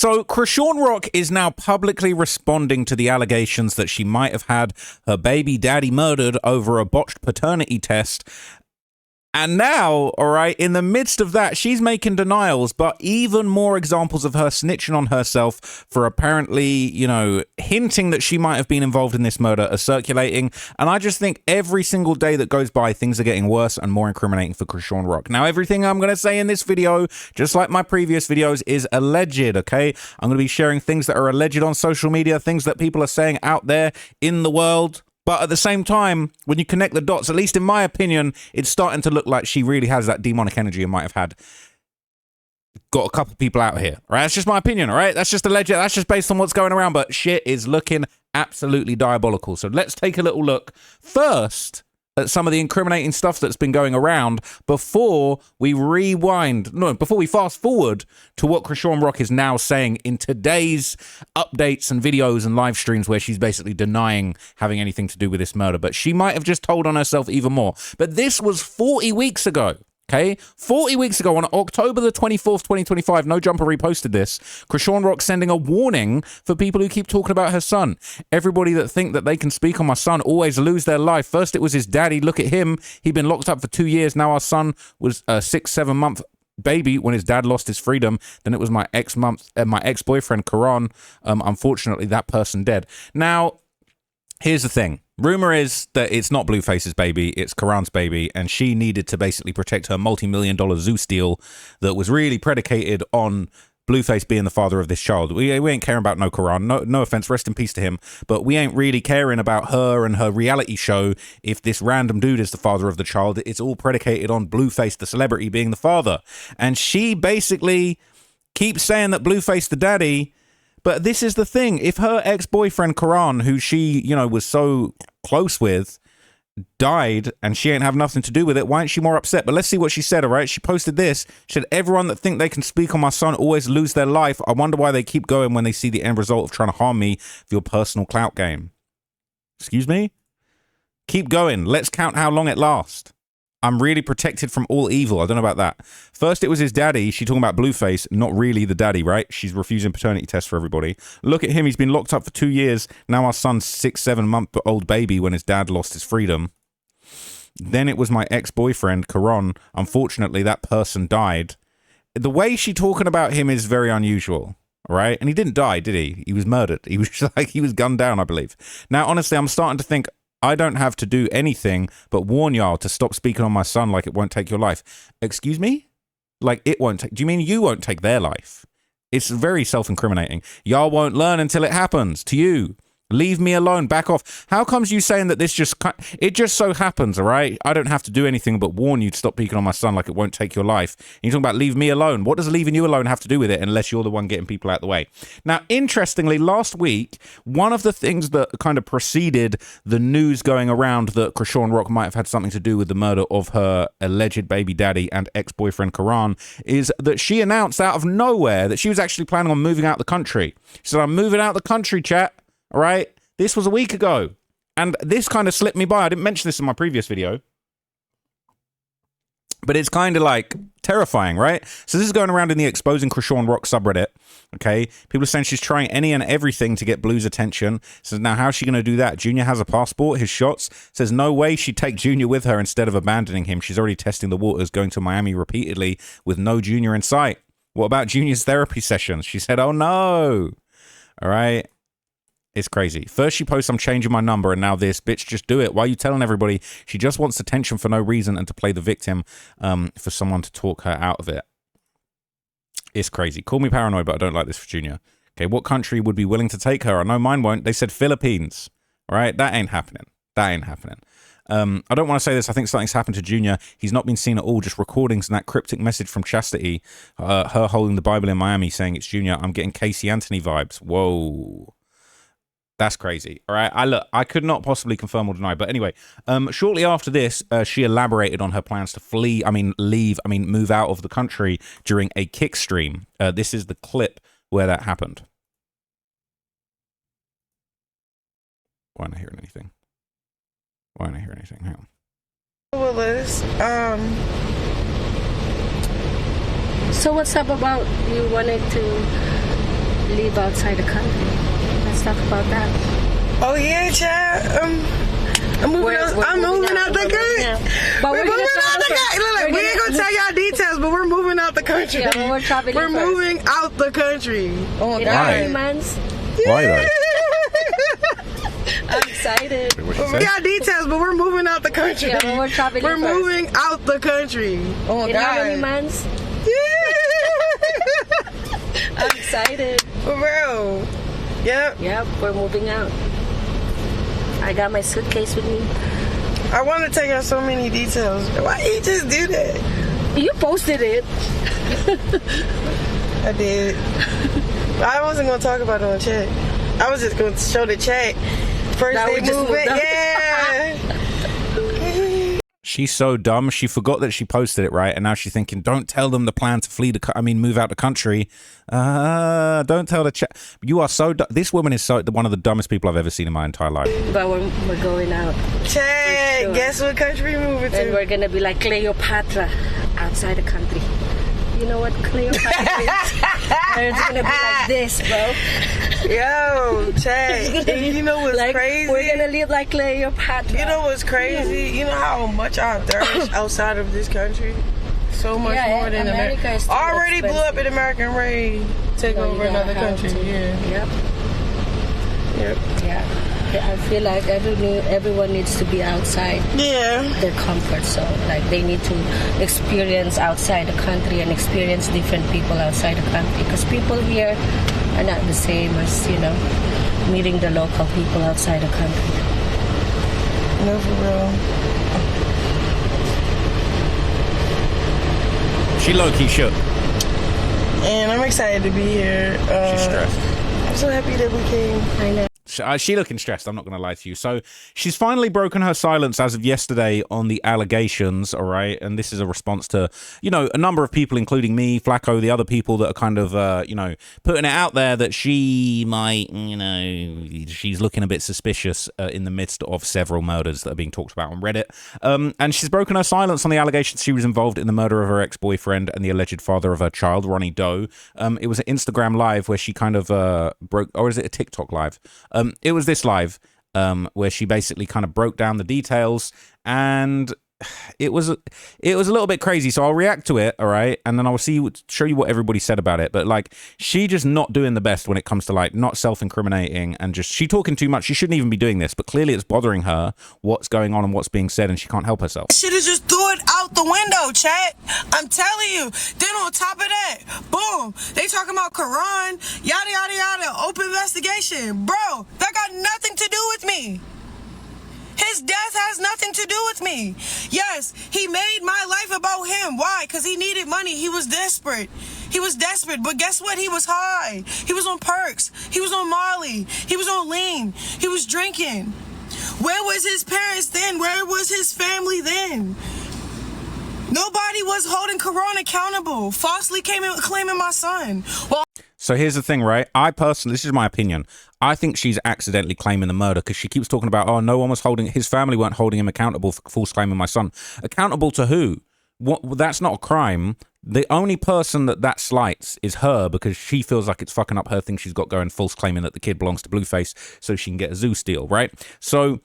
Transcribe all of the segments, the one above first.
So Chrisean Rock is now publicly responding to the allegations that she might have had her baby daddy murdered over a botched paternity test. And now, all right, in the midst of that, she's making denials, but even more examples of her snitching on herself for apparently, you know, hinting that she might have been involved in this murder are circulating. And I just think every single day that goes by, things are getting worse and more incriminating for Chrisean Rock. Now, everything I'm going to say in this video, just like my previous videos, is alleged, okay? I'm going to be sharing things that are alleged on social media, things that people are saying out there in the world. But at the same time, when you connect the dots, at least in my opinion, it's starting to look like she really has that demonic energy and might have got a couple people out here. All right, that's just my opinion, all right? That's just alleged. That's just based on what's going around. But shit is looking absolutely diabolical. So let's take a little look first at some of the incriminating stuff that's been going around before we fast forward to what Chrisean Rock is now saying in today's updates and videos and live streams, where she's basically denying having anything to do with this murder. But she might have just told on herself even more. But this was 40 weeks ago. Okay, 40 weeks ago on October the 24th, 2025, No Jumper reposted this. Chrisean Rock sending a warning for people who keep talking about her son. Everybody that think that they can speak on my son always lose their life. First it was his daddy. Look at him. He'd been locked up for 2 years. Now our son was a 6-7 month baby when his dad lost his freedom. Then it was my ex-boyfriend, Chrisean. Unfortunately, that person dead. Now, here's the thing. Rumor is that it's not Blueface's baby, it's Chrisean's baby, and she needed to basically protect her multi-million-dollar Zeus deal that was really predicated on Blueface being the father of this child. We ain't caring about no Chrisean. No offense, rest in peace to him, but we ain't really caring about her and her reality show if this random dude is the father of the child. It's all predicated on Blueface, the celebrity, being the father. And she basically keeps saying that Blueface the daddy. But this is the thing. If her ex-boyfriend, Chrisean, who she, you know, was so close with, died and she ain't have nothing to do with it, why ain't she more upset? But let's see what she said, all right? She posted this. She said, everyone that think they can speak on my son always lose their life. I wonder why they keep going when they see the end result of trying to harm me for your personal clout game. Excuse me? Keep going. Let's count how long it lasts. I'm really protected from all evil. I don't know about that. First, it was his daddy. She's talking about Blueface, not really the daddy, right? She's refusing paternity tests for everybody. Look at him. He's been locked up for 2 years. Now our son's 6-7 month old baby when his dad lost his freedom. Then it was my ex-boyfriend, Chrisean. Unfortunately, that person died. The way she's talking about him is very unusual, right? And he didn't die, did he? He was murdered. He was he was gunned down, I believe. Now, honestly, I'm starting to think, I don't have to do anything but warn y'all to stop speaking on my son like it won't take your life. Excuse me? Like it won't take... Do you mean you won't take their life? It's very self-incriminating. Y'all won't learn until it happens to you. Leave me alone. Back off. How comes you saying that this just... It just so happens, all right? I don't have to do anything but warn you to stop peeking on my son like it won't take your life. And you're talking about leave me alone. What does leaving you alone have to do with it unless you're the one getting people out the way? Now, interestingly, last week, one of the things that kind of preceded the news going around that Chrisean Rock might have had something to do with the murder of her alleged baby daddy and ex-boyfriend Chrisean is that she announced out of nowhere that she was actually planning on moving out the country. She said, I'm moving out the country, chat. All right, this was a week ago, and this kind of slipped me by. I didn't mention this in my previous video, but it's kind of like terrifying, right? So this is going around in the Exposing Chrisean Rock subreddit, okay? People are saying she's trying any and everything to get Blue's attention. So now how's she going to do that? Junior has a passport, his shots. Says no way she'd take Junior with her instead of abandoning him. She's already testing the waters, going to Miami repeatedly with no Junior in sight. What about Junior's therapy sessions? She said, oh no. All right. It's crazy. First she posts, I'm changing my number, and now this. Bitch, just do it. Why are you telling everybody? She just wants attention for no reason and to play the victim for someone to talk her out of it. It's crazy. Call me paranoid, but I don't like this for Junior. Okay, what country would be willing to take her? I know mine won't. They said Philippines. All right, that ain't happening. That ain't happening. I don't want to say this. I think something's happened to Junior. He's not been seen at all. Just recordings and that cryptic message from Chastity, her holding the Bible in Miami saying it's Junior. I'm getting Casey Anthony vibes. Whoa. That's crazy. All right. I could not possibly confirm or deny. But anyway, shortly after this, she elaborated on her plans to move out of the country during a kick stream. This is the clip where that happened. Why not hearing anything? Why not hearing anything? Hang on. Willis, so what's up about you wanted to live outside the country. Let's talk about that. Oh yeah, child. I'm moving out the country. We're moving out the country. Look, we ain't gonna tell y'all details, but we're moving out the country. Yeah, we're traveling We're first. moving out the country. Oh In God. how many months? Why though? I'm excited. What We got details, but we're moving out the country. Yeah, we're traveling We're first. moving out the country. Oh In God. how many months? I'm excited. For real. Yep. Yep, we're moving out. I got my suitcase with me. I want to tell you so many details. Why you just do that? You posted it. I did. I wasn't gonna talk about it on chat. I was just gonna show the chat. First That day we just moving. moved up. Yeah. She's so dumb. She forgot that she posted it, right? And now she's thinking, don't tell them the plan to move out the country. Don't tell the chat. You are so this woman is so one of the dumbest people I've ever seen in my entire life. But we're going out. Chat. Sure. Guess what country we moving And to? we're going to be like Cleopatra outside the country. You know what Cleopatra is? It's going to be like this, bro. Yo, chat. And you know what's Like, crazy? we're going to live like Cleopatra. You know what's crazy? You know how much I thirst outside of this country? So much more than America. Is too already blew up expensive. in American raid. Take No, you over gotta another have country. to. Yeah. Yep. Yep. Yeah. I feel like everyone needs to be outside Yeah. their comfort zone. Like they need to experience outside the country and experience different people outside the country. Because people here are not the same as, meeting the local people outside the country. No, for real. She low-key shook. And I'm excited to be here. She's stressed. I'm so happy that we came. I know. She looking stressed, I'm not going to lie to you. So she's finally broken her silence as of yesterday on the allegations, all right? And this is a response to, a number of people, including me, Flacco, the other people that are kind of, putting it out there that she might, she's looking a bit suspicious in the midst of several murders that are being talked about on Reddit. And she's broken her silence on the allegations she was involved in the murder of her ex-boyfriend and the alleged father of her child, Ronnie Doe. It was an Instagram live where she kind of broke, or is it a TikTok live? It was this live where she basically kind of broke down the details, and it was a little bit crazy. So I'll react to it, all right, and then I'll show you what everybody said about it. But like, she just not doing the best when it comes to like not self-incriminating, and just she talking too much. She shouldn't even be doing this, but clearly it's bothering her what's going on and what's being said, and she can't help herself. Should have just threw it out the window, chat. I'm telling you. Then on top of that, boom, they talking about Quran, yada, yada, yada, open investigation. Bro, that got nothing to do with me. His death has nothing to do with me. Yes, he made my life about him. Why? Because he needed money. He was desperate. But guess what? He was high. He was on perks. He was on Molly. He was on lean. He was drinking. Where was his parents then? Where was his family then? Nobody was holding Quran accountable. Falsely claiming my son. Well, So here's the thing, right? I personally, this is my opinion, I think she's accidentally claiming the murder because she keeps talking about, no one was holding, his family weren't holding him accountable for false claiming my son. Accountable to who? What? That's not a crime. The only person that slights is her, because she feels like it's fucking up her thing she's got going, false claiming that the kid belongs to Blueface so she can get a Zeus deal, right? So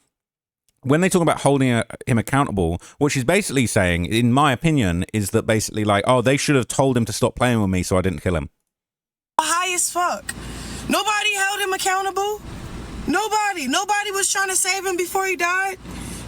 when they talk about holding him accountable, what she's basically saying, in my opinion, is that basically like, they should have told him to stop playing with me so I didn't kill him. high as fuck. Nobody held him accountable. Nobody was trying to save him before he died.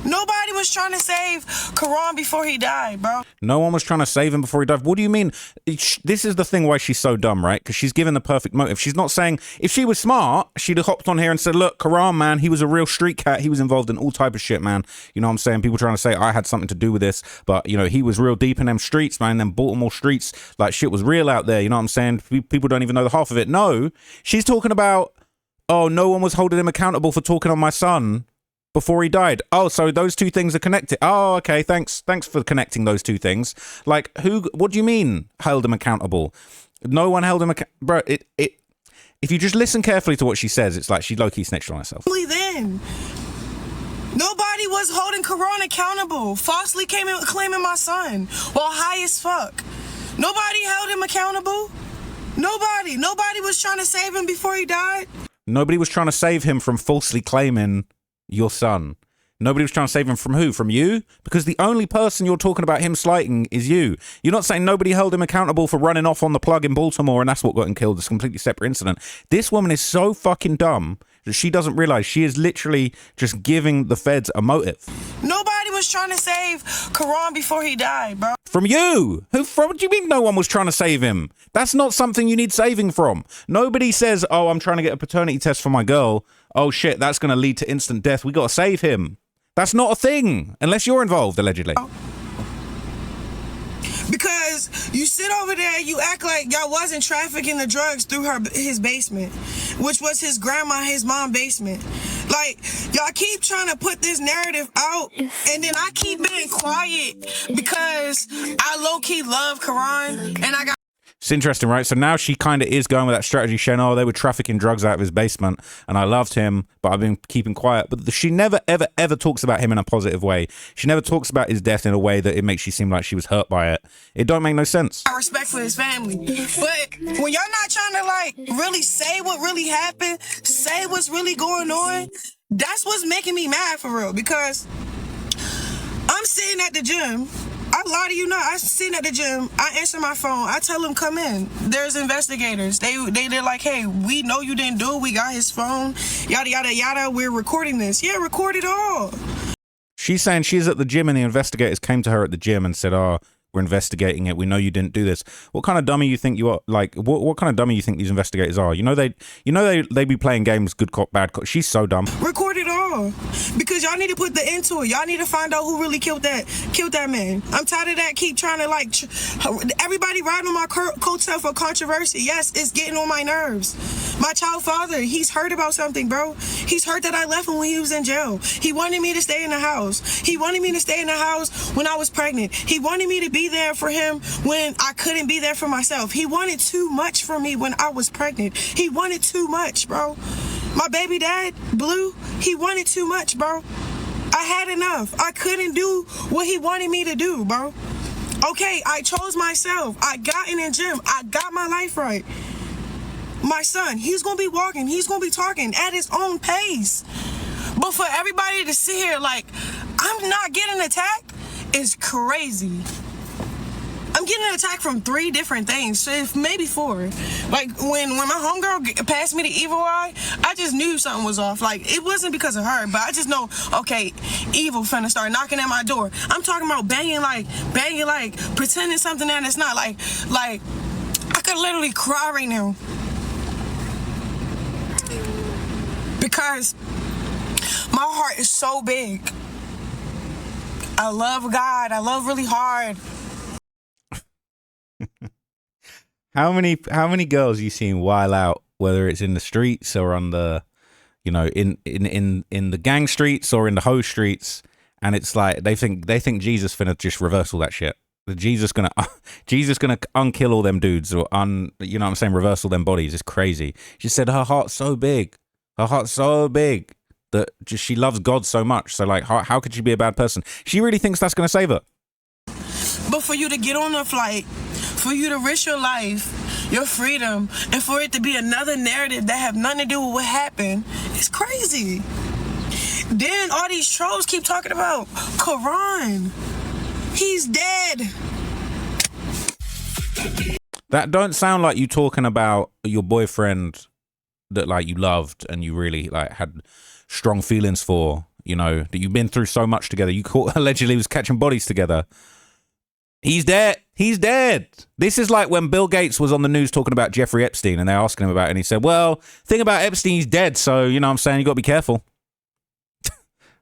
Nobody was trying to save Quran before he died, bro. No one was trying to save him before he died. What do you mean? This is the thing why she's so dumb, right? Because she's given the perfect motive. She's not saying, if she was smart, she'd have hopped on here and said, look, Quran, man, he was a real street cat. He was involved in all type of shit, man. You know what I'm saying? People trying to say I had something to do with this, but, he was real deep in them streets, man, them Baltimore streets. Like, shit was real out there, you know what I'm saying? People don't even know the half of it. No, she's talking about, no one was holding him accountable for talking on my son before he died. Oh, so those two things are connected. Oh, okay, thanks for connecting those two things. Like, what do you mean held him accountable? No one held him bro, if you just listen carefully to what she says, it's like she low-key snitched on herself. Then nobody was holding Quran accountable, falsely claiming my son while high as fuck. Nobody held him accountable. Nobody was trying to save him before he died. Nobody was trying to save him from falsely claiming your son. Nobody was trying to save him from who? From you? Because the only person you're talking about him slighting is you. You're not saying nobody held him accountable for running off on the plug in Baltimore and that's what got him killed. It's a completely separate incident. This woman is so fucking dumb that she doesn't realize she is literally just giving the feds a motive. Nobody was trying to save Karan before he died, bro. From you? What do you mean no one was trying to save him? That's not something you need saving from. Nobody says, oh, I'm trying to get a paternity test for my girl. Oh shit, that's going to lead to instant death. We got to save him. That's not a thing, unless you're involved, allegedly. Because you sit over there, you act like y'all wasn't trafficking the drugs through his basement, which was his grandma, his mom basement. Like, y'all keep trying to put this narrative out, and then I keep being quiet because I low-key love Karan, and I got... It's interesting, right? So now she kind of is going with that strategy, saying, oh, they were trafficking drugs out of his basement, and I loved him, but I've been keeping quiet. But she never, ever, ever talks about him in a positive way. She never talks about his death in a way that it makes you seem like she was hurt by it. It don't make no sense. I respect for his family. But when y'all not trying to, like, really say what really happened, say what's really going on, that's what's making me mad for real. Because I'm sitting at the gym. I lie to you not. I'm sitting at the gym. I answer my phone. I tell them, come in. There's investigators. They're like, hey, we know you didn't do it. We got his phone. Yada, yada, yada. We're recording this. Yeah, record it all. She's saying she's at the gym and the investigators came to her at the gym and said, oh, we're investigating it. We know you didn't do this. What kind of dummy you think you are? Like, what kind of dummy you think these investigators are? You know they be playing games, good cop, bad cop. She's so dumb. Record it all, because y'all need to put the end to it. Y'all need to find out who really killed that man. I'm tired of that. Keep trying to everybody riding on my coattail for controversy. Yes, it's getting on my nerves. My child father, he's hurt about something, bro. He's hurt that I left him when he was in jail. He wanted me to stay in the house. He wanted me to stay in the house when I was pregnant. He wanted me to be there for him when I couldn't be there for myself. He wanted too much from me when I was pregnant. He wanted too much, bro. My baby dad, Blue, he wanted too much, bro. I had enough. I couldn't do what he wanted me to do, bro. Okay, I chose myself. I got in the gym. I got my life right. My son, he's going to be walking. He's going to be talking at his own pace. But for everybody to sit here like, I'm not getting attacked is crazy. I'm getting attacked from 3 different things, maybe 4. Like, when my homegirl passed me the evil eye, I just knew something was off. Like, it wasn't because of her, but I just know, okay, evil finna start knocking at my door. I'm talking about banging like, pretending something that it's not. Like, I could literally cry right now. Because my heart is so big. I love God. I love really hard. How many girls you seen while out, whether it's in the streets or on the, you know, in the gang streets or in the hoe streets, and it's like they think Jesus finna just reverse all that shit. Jesus gonna unkill all them dudes or you know what I'm saying, reverse all them bodies. It's crazy. She said her heart's so big. Her heart's so big that just she loves God so much. So like, how could she be a bad person? She really thinks that's gonna save her. But for you to get on a flight, for you to risk your life, your freedom, and for it to be another narrative that have nothing to do with what happened, it's crazy. Then all these trolls keep talking about Karan. He's dead. That don't sound like you talking about your boyfriend that like you loved and you really like had strong feelings for, you know, that you've been through so much together. You allegedly was catching bodies together. He's dead. He's dead. This is like when Bill Gates was on the news talking about Jeffrey Epstein and they're asking him about it and he said, well, thing about Epstein, he's dead. So, you know what I'm saying? You got to be careful.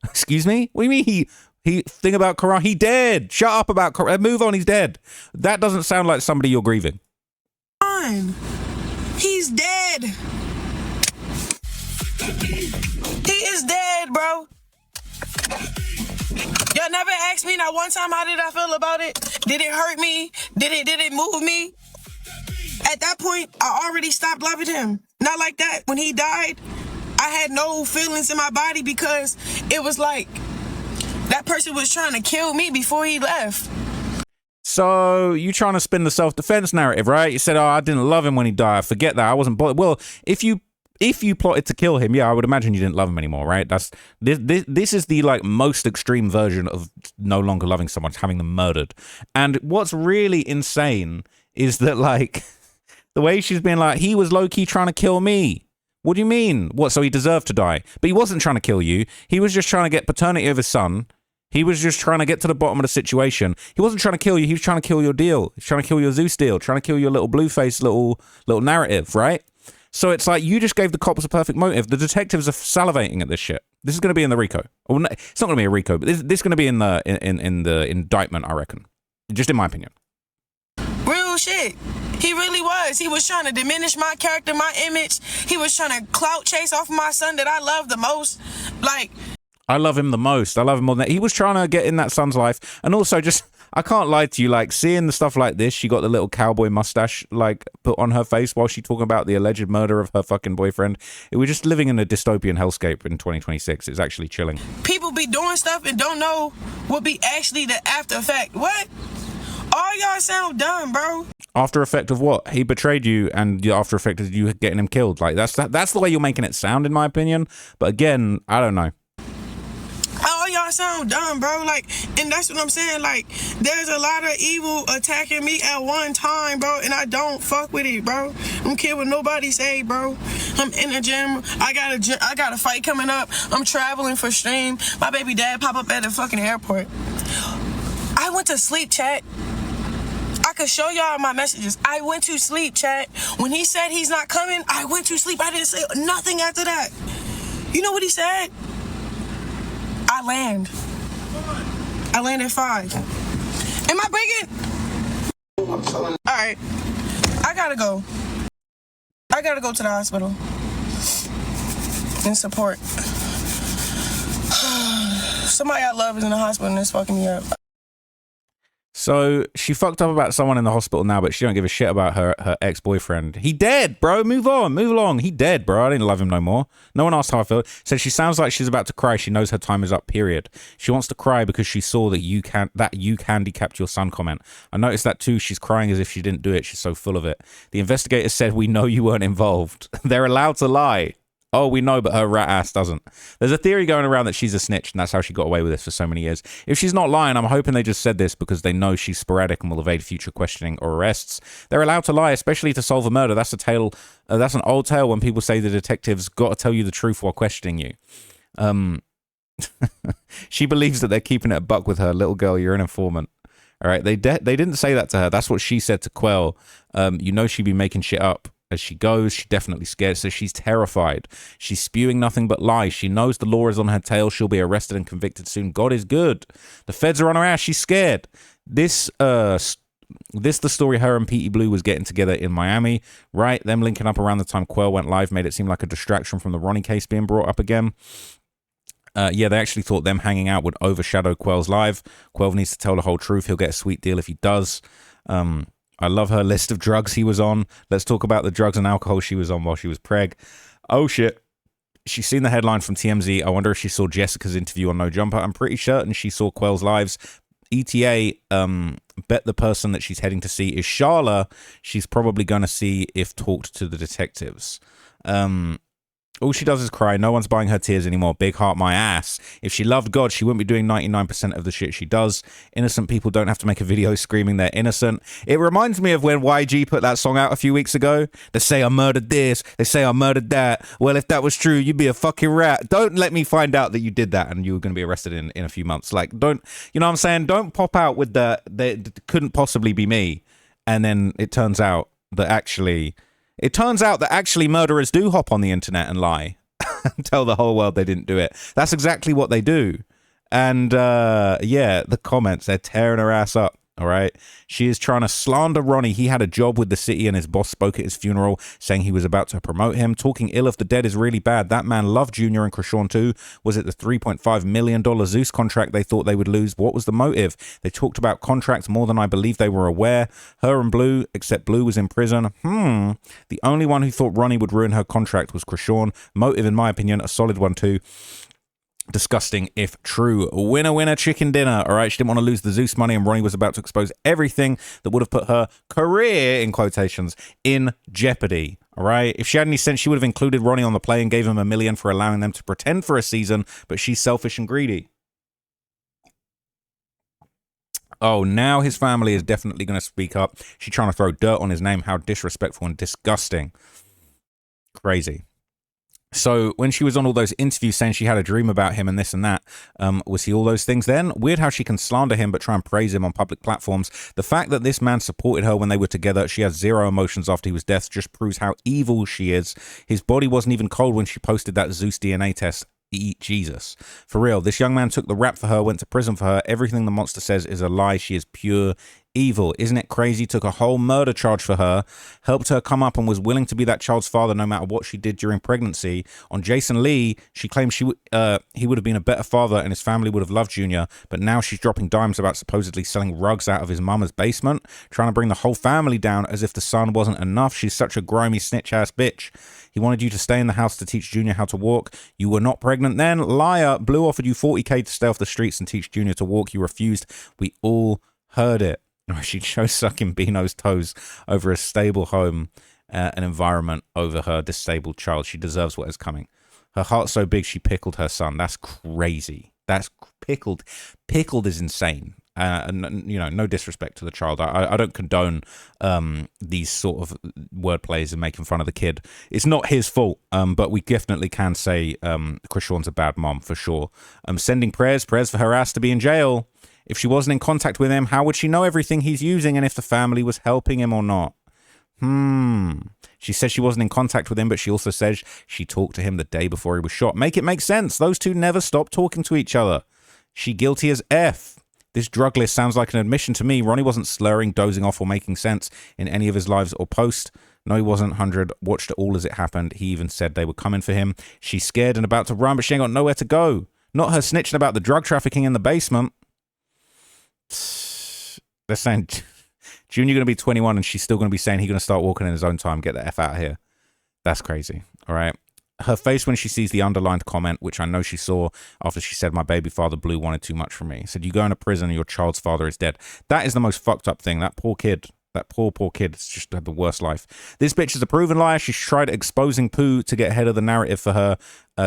Excuse me? What do you mean he thing about Karan? He dead. Shut up about Karan. Move on. He's dead. That doesn't sound like somebody you're grieving. He's dead. He is dead, bro. Y'all never asked me not one time how did I feel about it? Did it hurt me? Did it move me? At that point, I already stopped loving him. Not like that. When he died, I had no feelings in my body because it was like that person was trying to kill me before he left. So you trying to spin the self-defense narrative, right? You said, "Oh, I didn't love him when he died. Forget that. I wasn't bothered." Well, if you plotted to kill him, yeah, I would imagine you didn't love him anymore, right? This is the like most extreme version of no longer loving someone, having them murdered. And what's really insane is that like the way she's been like, he was low-key trying to kill me. What do you mean? What? So he deserved to die, but he wasn't trying to kill you. He was just trying to get paternity of his son. He was just trying to get to the bottom of the situation. He wasn't trying to kill you. He was trying to kill your deal. He was trying to kill your Zeus deal. Trying to kill your little Blueface little narrative, right? So it's like you just gave the cops a perfect motive. The detectives are salivating at this shit. This is going to be in the RICO. Well, it's not going to be a RICO, but this is going to be in the indictment, I reckon. Just in my opinion. Real shit. He really was. He was trying to diminish my character, my image. He was trying to clout chase off my son that I love the most. Like, I love him the most. I love him more than that. He was trying to get in that son's life. And also just, I can't lie to you, like seeing the stuff like this, she got the little cowboy mustache like put on her face while she talking about the alleged murder of her fucking boyfriend. It was just living in a dystopian hellscape in 2026. It's actually chilling. people be doing stuff and don't know what be actually the after effect. What? All y'all sound dumb, bro. After effect of what? He betrayed you, and the after effect is you getting him killed. Like that's the way you're making it sound, in my opinion. But again, I don't know. All y'all sound dumb, bro. Like, and that's what I'm saying. Like, there's a lot of evil attacking me at one time, bro, and I don't fuck with it, bro. I don't care what nobody say, bro. I'm in the gym. I got a fight coming up. I'm traveling for stream. My baby dad pop up at the fucking airport. I went to sleep, chat. I could show y'all my messages. I went to sleep, chat. When he said he's not coming, I went to sleep. I didn't say nothing after that. You know what he said? I land at 5. Am I breaking? Alright. I gotta go to the hospital and support. Somebody I love is in the hospital and it's fucking me up. So she fucked up about someone in the hospital now, but she don't give a shit about her ex-boyfriend. He dead, bro. Move on, move along. He dead, bro. I didn't love him no more. No one asked how I felt. Said she sounds like she's about to cry. She knows her time is up, period. She wants to cry because she saw that you handicapped your son comment. I noticed that too. She's crying as if she didn't do it. She's so full of it. The investigators said, we know you weren't involved. They're allowed to lie. Oh, we know, but her rat ass doesn't. There's a theory going around that she's a snitch, and that's how she got away with this for so many years. If she's not lying, I'm hoping they just said this because they know she's sporadic and will evade future questioning or arrests. They're allowed to lie, especially to solve a murder. That's a tale. That's an old tale when people say the detective's got to tell you the truth while questioning you. She believes that they're keeping it a buck with her. Little girl, you're an informant. All right, they didn't say that to her. That's what she said to Quell. You know she'd be making shit up. As she goes, she's definitely scared, so she's terrified. She's spewing nothing but lies. She knows the law is on her tail. She'll be arrested and convicted soon. God is good. The feds are on her ass. She's scared. This the story her and Petey Blue was getting together in Miami, right? Them linking up around the time Quell went live made it seem like a distraction from the Ronnie case being brought up again. Yeah, they actually thought them hanging out would overshadow Quell's live. Quell needs to tell the whole truth. He'll get a sweet deal if he does. I love her list of drugs he was on. Let's talk about the drugs and alcohol she was on while she was preg. Oh, shit. She's seen the headline from TMZ. I wonder if she saw Jessica's interview on No Jumper. I'm pretty certain she saw Quell's lives. ETA bet the person that she's heading to see is Sharla. She's probably going to see if talked to the detectives. All she does is cry. No one's buying her tears anymore. Big heart my ass. If she loved God, she wouldn't be doing 99% of the shit she does. Innocent people don't have to make a video screaming they're innocent. It reminds me of when YG put that song out a few weeks ago. They say I murdered this. They say I murdered that. Well, if that was true, you'd be a fucking rat. Don't let me find out that you did that and you were going to be arrested in a few months. Like, don't, you know what I'm saying? Don't pop out with that couldn't possibly be me. And then it turns out that actually murderers do hop on the internet and lie and tell the whole world they didn't do it. That's exactly what they do. And yeah, the comments, they're tearing her ass up. All right. She is trying to slander Ronnie. He had a job with the city and his boss spoke at his funeral saying he was about to promote him. Talking ill of the dead is really bad. That man loved Junior and Chrisean too. Was it the $3.5 million Zeus contract they thought they would lose? What was the motive? They talked about contracts more than I believe they were aware. Her and Blue, except Blue was in prison. The only one who thought Ronnie would ruin her contract was Chrisean. Motive, in my opinion, a solid one too. Disgusting if true. Winner, winner, chicken dinner. All right, she didn't want to lose the Zeus money, and Ronnie was about to expose everything that would have put her career, in quotations, in jeopardy. All right, if she had any sense, she would have included Ronnie on the play and gave him $1 million for allowing them to pretend for a season, but she's selfish and greedy. Oh, now his family is definitely going to speak up. She's trying to throw dirt on his name. How disrespectful and disgusting. Crazy. So when she was on all those interviews saying she had a dream about him and this and that, was he all those things then? Weird how she can slander him but try and praise him on public platforms. The fact that this man supported her when they were together, she has zero emotions after he was dead, just proves how evil she is. His body wasn't even cold when she posted that Zeus DNA test. Jesus. For real, this young man took the rap for her, went to prison for her. Everything the monster says is a lie. She is pure evil. Isn't it crazy? Took a whole murder charge for her, helped her come up and was willing to be that child's father no matter what she did during pregnancy. On Jason Lee, she claimed he would have been a better father and his family would have loved Junior, but now she's dropping dimes about supposedly selling rugs out of his mama's basement, trying to bring the whole family down as if the son wasn't enough. She's such a grimy snitch-ass bitch. He wanted you to stay in the house to teach Junior how to walk. You were not pregnant then. Liar. Blue offered you $40K to stay off the streets and teach Junior to walk. You refused. We all heard it. She chose sucking Bino's toes over a stable home, an environment over her disabled child. She deserves what is coming. Her heart's so big she pickled her son. That's crazy. That's pickled. Pickled is insane. And, you know, no disrespect to the child. I don't condone these sort of word plays and making fun of the kid. It's not his fault, but we definitely can say Chrisean's a bad mom for sure. Sending prayers for her ass to be in jail. If she wasn't in contact with him, how would she know everything he's using and if the family was helping him or not? She says she wasn't in contact with him, but she also says she talked to him the day before he was shot. Make it make sense. Those two never stopped talking to each other. She guilty as F. This drug list sounds like an admission to me. Ronnie wasn't slurring, dozing off, or making sense in any of his lives or post. No, he wasn't. 100 watched it all as it happened. He even said they were coming for him. She's scared and about to run, but she ain't got nowhere to go. Not her snitching about the drug trafficking in the basement. They're saying Junior going to be 21 and she's still going to be saying he's going to start walking in his own time. Get the F out of here. That's crazy. All right. Her face when she sees the underlined comment, which I know she saw after she said, my baby father Blue wanted too much from me. Said, you go into prison and your child's father is dead. That is the most fucked up thing. That poor kid. That poor kid has just had the worst life. This bitch is a proven liar. She's tried exposing Pooh to get ahead of the narrative for her.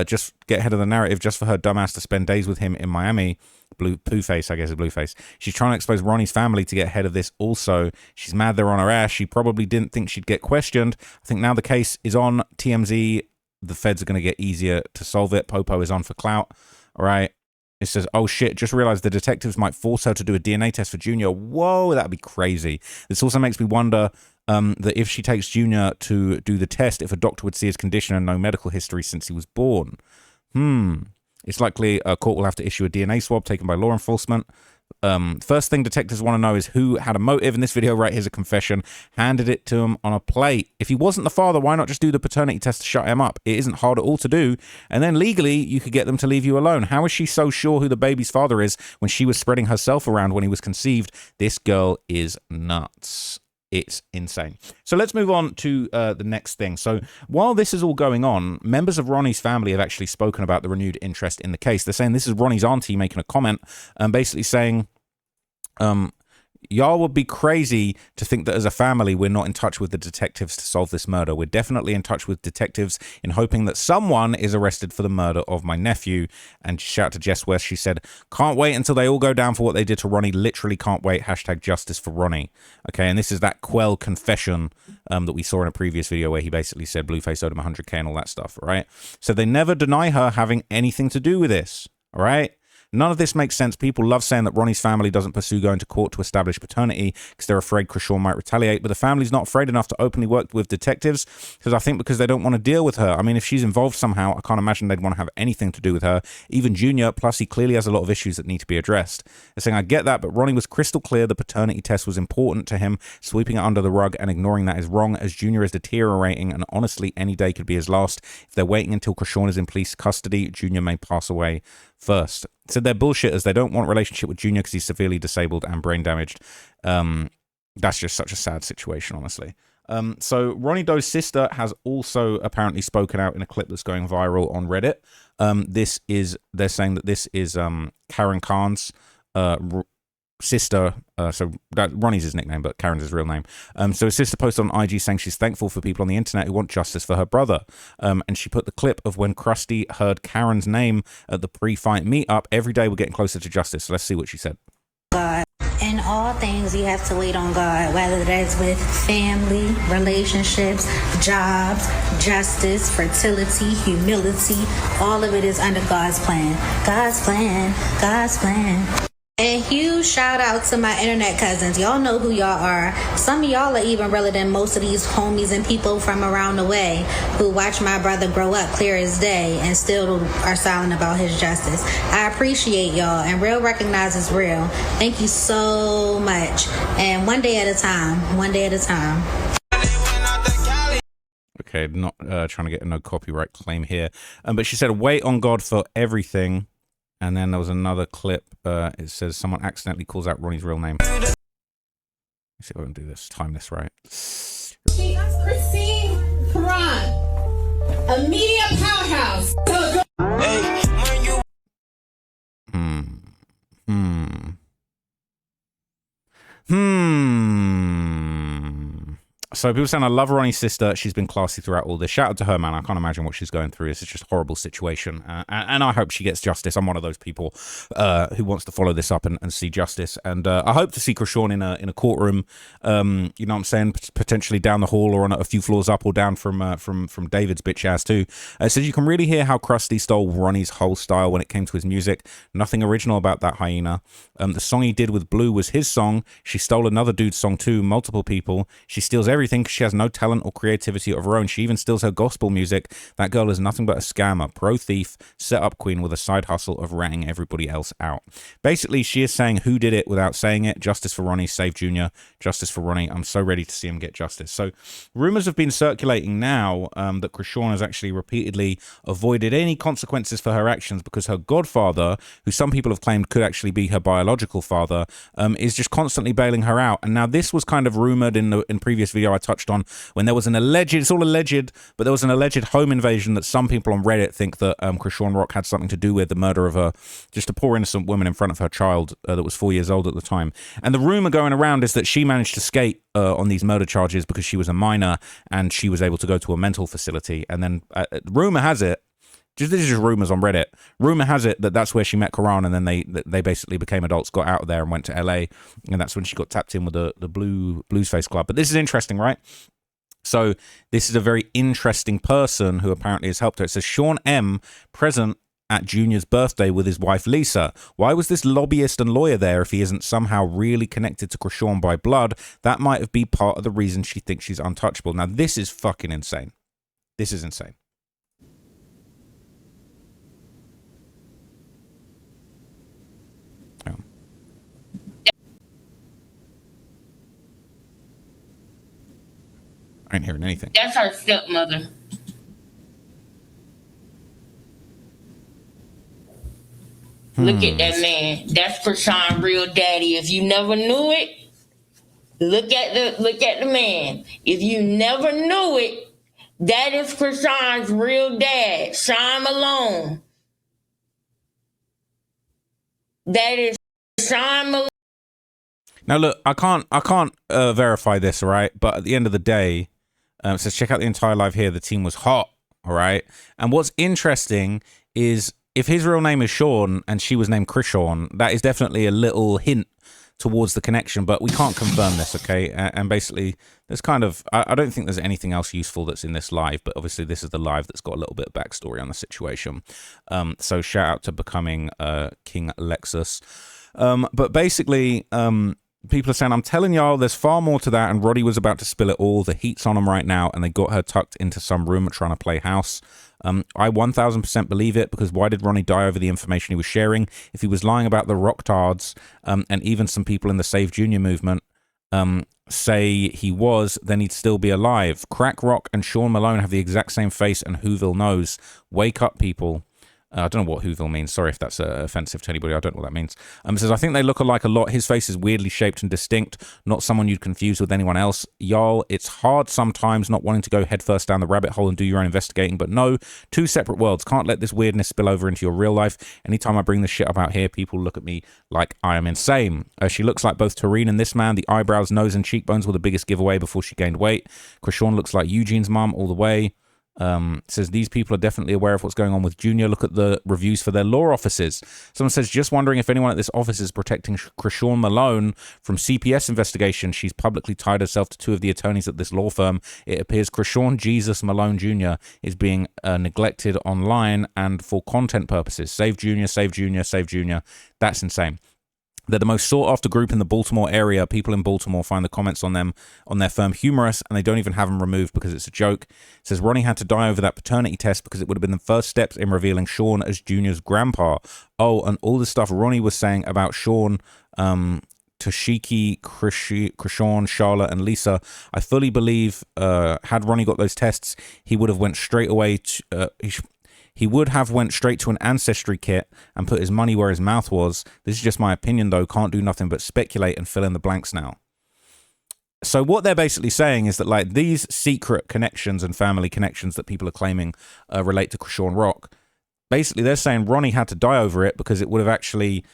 Just for her dumbass to spend days with him in Miami. Pooh-face, I guess, is Blueface. She's trying to expose Ronnie's family to get ahead of this also. She's mad they're on her ass. She probably didn't think she'd get questioned. I think now the case is on TMZ. The feds are going to get easier to solve it. Popo is on for clout. All right. It says, oh shit, just realized the detectives might force her to do a DNA test for Junior. Whoa, that'd be crazy. This also makes me wonder that if she takes Junior to do the test, if a doctor would see his condition and no medical history since he was born. It's likely a court will have to issue a DNA swab taken by law enforcement. First thing detectives want to know is who had a motive. In this video, right, here's a confession. Handed it to him on a plate. If he wasn't the father, why not just do the paternity test to shut him up? It isn't hard at all to do. And then legally, you could get them to leave you alone. How is she so sure who the baby's father is when she was spreading herself around when he was conceived? This girl is nuts. It's insane. So let's move on to the next thing. So while this is all going on, members of Ronnie's family have actually spoken about the renewed interest in the case. They're saying this is Ronnie's auntie making a comment and basically saying, y'all would be crazy to think that as a family we're not in touch with the detectives to solve this murder. We're definitely in touch with detectives in hoping that someone is arrested for the murder of my nephew. And shout out to Jess West. She said, can't wait until they all go down for what they did to Ronnie. Literally can't wait. Hashtag justice for Ronnie. Okay, and this is that Quell confession that we saw in a previous video where he basically said Blueface owed him 100K and all that stuff, right? So they never deny her having anything to do with this, all right? None of this makes sense. People love saying that Ronnie's family doesn't pursue going to court to establish paternity because they're afraid Chrisean might retaliate, but the family's not afraid enough to openly work with detectives because they don't want to deal with her. I mean, if she's involved somehow, I can't imagine they'd want to have anything to do with her. Even Junior, plus he clearly has a lot of issues that need to be addressed. They're saying, I get that, but Ronnie was crystal clear the paternity test was important to him. Sweeping it under the rug and ignoring that is wrong as Junior is deteriorating, and honestly, any day could be his last. If they're waiting until Chrisean is in police custody, Junior may pass away first. So they're bullshitters. They don't want a relationship with Junior because he's severely disabled and brain damaged. That's just such a sad situation, honestly. So Ronnie Doe's sister has also apparently spoken out in a clip that's going viral on Reddit. They're saying that this is Karen Khan's sister. So that Ronnie's his nickname, but Karen's his real name. So his sister posted on IG saying she's thankful for people on the internet who want justice for her brother. And she put the clip of when Krusty heard Karen's name at the pre-fight meetup. Every day we're getting closer to justice. So let's see what she said. God. In all things, you have to wait on God, whether that's with family, relationships, jobs, justice, fertility, humility. All of it is under God's plan. God's plan. God's plan. A huge shout out to my internet cousins. Y'all know who y'all are. Some of y'all are even realer than most of these homies and people from around the way who watch my brother grow up clear as day and still are silent about his justice. I appreciate y'all, and real recognizes real. Thank you so much. And one day at a time. One day at a time. Okay, not trying to get a no copyright claim here. But she said, wait on God for everything. And then there was another clip. It says someone accidentally calls out Ronnie's real name. Let's see if I can do this. Time this right. Chrisean, a media powerhouse. So people saying, I love Ronnie's sister. She's been classy throughout all this. Shout out to her, man. I can't imagine what she's going through. It's just a horrible situation. And I hope she gets justice. I'm one of those people who wants to follow this up and see justice. And I hope to see Chrisean in a courtroom, you know what I'm saying, potentially down the hall or on a few floors up or down from David's bitch ass too. So you can really hear how Krusty stole Ronnie's whole style when it came to his music. Nothing original about that hyena. The song he did with Blue was his song. She stole another dude's song too, multiple people. She steals everything because she has no talent or creativity of her own. She even steals her gospel music. That girl is nothing but a scammer, pro-thief, set-up queen with a side hustle of ratting everybody else out. Basically, she is saying who did it without saying it. Justice for Ronnie, save Junior. Justice for Ronnie. I'm so ready to see him get justice. So rumors have been circulating now that Chrisean has actually repeatedly avoided any consequences for her actions because her godfather, who some people have claimed could actually be her biological father, is just constantly bailing her out. And now this was kind of rumored in previous video I touched on when there was an alleged, it's all alleged, but there was an alleged home invasion that some people on Reddit think that Chrisean Rock had something to do with the murder of just a poor innocent woman in front of her child that was 4 years old at the time. And the rumor going around is that she managed to skate on these murder charges because she was a minor and she was able to go to a mental facility. And then rumor has it, this is just rumors on Reddit. Rumor has it that that's where she met Karan, and then they basically became adults, got out of there, and went to LA, and that's when she got tapped in with the Bluesface Club. But this is interesting, right? So this is a very interesting person who apparently has helped her. It says Sean M. present at Junior's birthday with his wife Lisa. Why was this lobbyist and lawyer there if he isn't somehow really connected to Chrisean by blood? That might have been part of the reason she thinks she's untouchable. Now this is fucking insane. This is insane. I ain't hearing anything. That's her stepmother. Look at that man. That's Chrisean's real daddy. If you never knew it, look at the man. If you never knew it, that is Chrisean's real dad, Sean Malone. That is Sean Malone. Now look, I can't verify this, all right? But at the end of the day, it says check out the entire live here. The team was hot, all right? And what's interesting is if his real name is Sean and she was named Chrisean, that is definitely a little hint towards the connection, but we can't confirm this, okay? And basically, there's kind of, I don't think there's anything else useful that's in this live, but obviously this is the live that's got a little bit of backstory on the situation. So shout out to Becoming King Lexus. But basically, people are saying, I'm telling y'all, there's far more to that, and Roddy was about to spill it all. The heat's on him right now, and they got her tucked into some room trying to play house. I 1000% believe it, because why did Ronnie die over the information he was sharing? If he was lying about the Rocktards, and even some people in the Save Junior movement say he was, then he'd still be alive. Crack Rock and Sean Malone have the exact same face, and Whoville knows. Wake up, people. I don't know what Whoville means. Sorry if that's offensive to anybody. I don't know what that means. It says, I think they look alike a lot. His face is weirdly shaped and distinct, not someone you'd confuse with anyone else. Y'all, it's hard sometimes not wanting to go headfirst down the rabbit hole and do your own investigating, but no, two separate worlds. Can't let this weirdness spill over into your real life. Anytime I bring this shit up out here, people look at me like I am insane. She looks like both Tareen and this man. The eyebrows, nose, and cheekbones were the biggest giveaway before she gained weight. Chrisean looks like Eugene's mum all the way. Says these people are definitely aware of what's going on with Junior. Look at the reviews for their law offices. Someone says, just wondering if anyone at this office is protecting Chrisean Malone from CPS investigation. She's publicly tied herself to two of the attorneys at this law firm. It appears Chrisean Jesus Malone Jr. is being neglected online and for content purposes. Save Junior, save Junior, save Junior. That's insane. They're the most sought-after group in the Baltimore area. People in Baltimore find the comments on them, on their firm, humorous, and they don't even have them removed because it's a joke. It says Ronnie had to die over that paternity test because it would have been the first steps in revealing Sean as Junior's grandpa. Oh, and all the stuff Ronnie was saying about Sean, Toshiki, Chrisean, Charlotte, and Lisa, I fully believe had Ronnie got those tests, he would have went straight away to... He would have went straight to an ancestry kit and put his money where his mouth was. This is just my opinion, though. Can't do nothing but speculate and fill in the blanks now. So what they're basically saying is that, like, these secret connections and family connections that people are claiming relate to Chrisean Rock, basically they're saying Ronnie had to die over it because it would have actually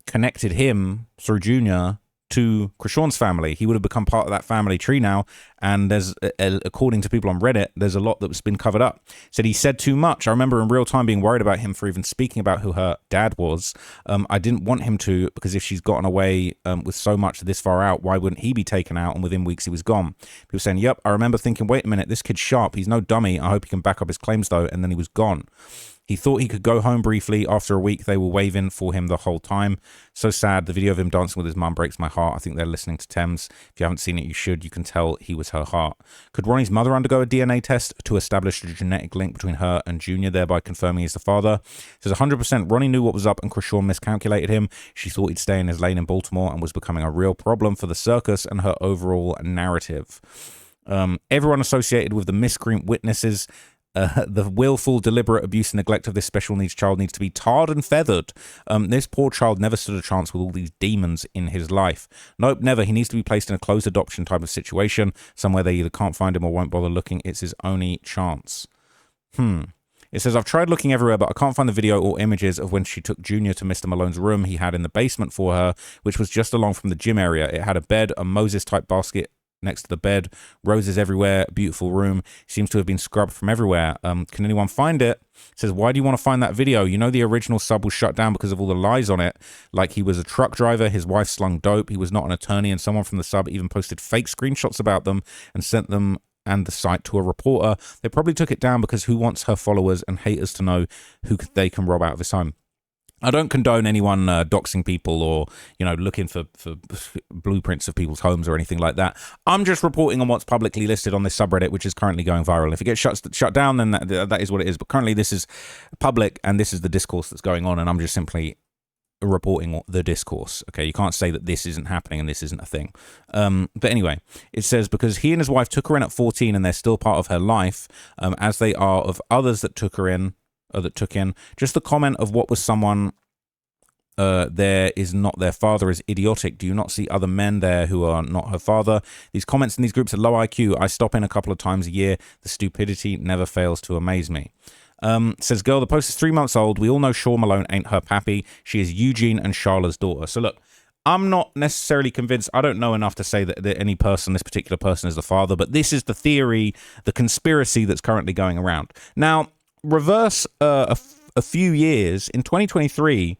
connected him through Junior to Chrisean's family. He would have become part of that family tree now, and there's, according to people on Reddit, there's a lot that's been covered up. Said he said too much. I remember in real time being worried about him for even speaking about who her dad was. I didn't want him to, because if she's gotten away with so much this far out, why wouldn't he be taken out? And within weeks he was gone. People saying, yep, I remember thinking, wait a minute, this kid's sharp. He's no dummy. I hope he can back up his claims though. And then he was gone. He thought he could go home briefly. After a week, they were waving for him the whole time. So sad. The video of him dancing with his mum breaks my heart. I think they're listening to Thames. If you haven't seen it, you should. You can tell he was her heart. Could Ronnie's mother undergo a DNA test to establish a genetic link between her and Junior, thereby confirming he's the father? It says 100% Ronnie knew what was up and Chrisean miscalculated him. She thought he'd stay in his lane in Baltimore and was becoming a real problem for the circus and her overall narrative. Everyone associated with the miscreant witnesses, the willful, deliberate abuse and neglect of this special needs child needs to be tarred and feathered. This poor child never stood a chance with all these demons in his life. Nope, never. He needs to be placed in a closed adoption type of situation, somewhere they either can't find him or won't bother looking. It's his only chance. It says, I've tried looking everywhere, but I can't find the video or images of when she took Junior to Mr. Malone's room he had in the basement for her, which was just along from the gym area. It had a bed, a Moses-type basket next to the bed, roses everywhere, beautiful room, seems to have been scrubbed from everywhere. Can anyone find it? It says, why do you want to find that video? You know the original sub was shut down because of all the lies on it. Like he was a truck driver, his wife slung dope, he was not an attorney, and someone from the sub even posted fake screenshots about them and sent them and the site to a reporter. They probably took it down because who wants her followers and haters to know who they can rob out of his home? I don't condone anyone doxing people or, you know, looking for blueprints of people's homes or anything like that. I'm just reporting on what's publicly listed on this subreddit, which is currently going viral. If it gets shut down, then that is what it is. But currently this is public and this is the discourse that's going on, and I'm just simply reporting the discourse. Okay, you can't say that this isn't happening and this isn't a thing. But anyway, it says, because he and his wife took her in at 14 and they're still part of her life, as they are of others that took her in, that took in. Just the comment of what was someone there is not their father is idiotic. Do you not see other men there who are not her father? These comments in these groups are low IQ. I stop in a couple of times a year. The stupidity never fails to amaze me. Says, girl, the post is 3 months old. We all know Sean Malone ain't her pappy. She is Eugene and Charlotte's daughter. So look, I'm not necessarily convinced. I don't know enough to say that any person, this particular person, is the father, but this is the theory, the conspiracy that's currently going around. Now, reverse a few years, in 2023,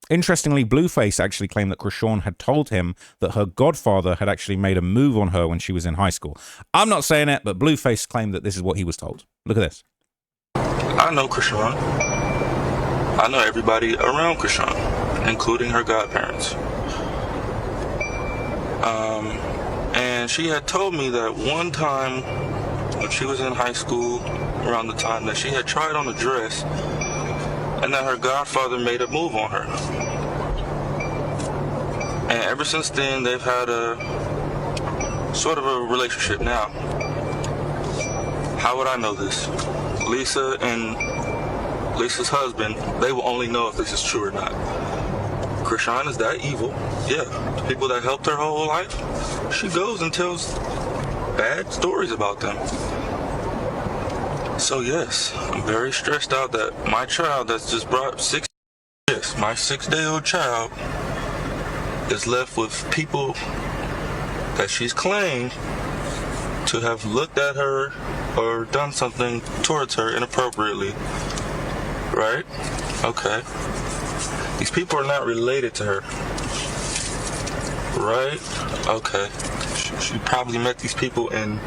interestingly, Blueface actually claimed that Chrisean had told him that her godfather had actually made a move on her when she was in high school. I'm not saying it, but Blueface claimed that this is what he was told. Look at this. I know Chrisean. I know everybody around Chrisean, including her godparents. And she had told me that one time when she was in high school, around the time that she had tried on a dress and that her godfather made a move on her. And ever since then, they've had a sort of a relationship. Now, how would I know this? Lisa and Lisa's husband, they will only know if this is true or not. Chrisean is that evil. Yeah, the people that helped her whole life, she goes and tells bad stories about them. So yes, I'm very stressed out that my child that's just brought my 6-day-old child is left with people that she's claimed to have looked at her or done something towards her inappropriately. Right? Okay. These people are not related to her. Right? Okay. She probably met these people in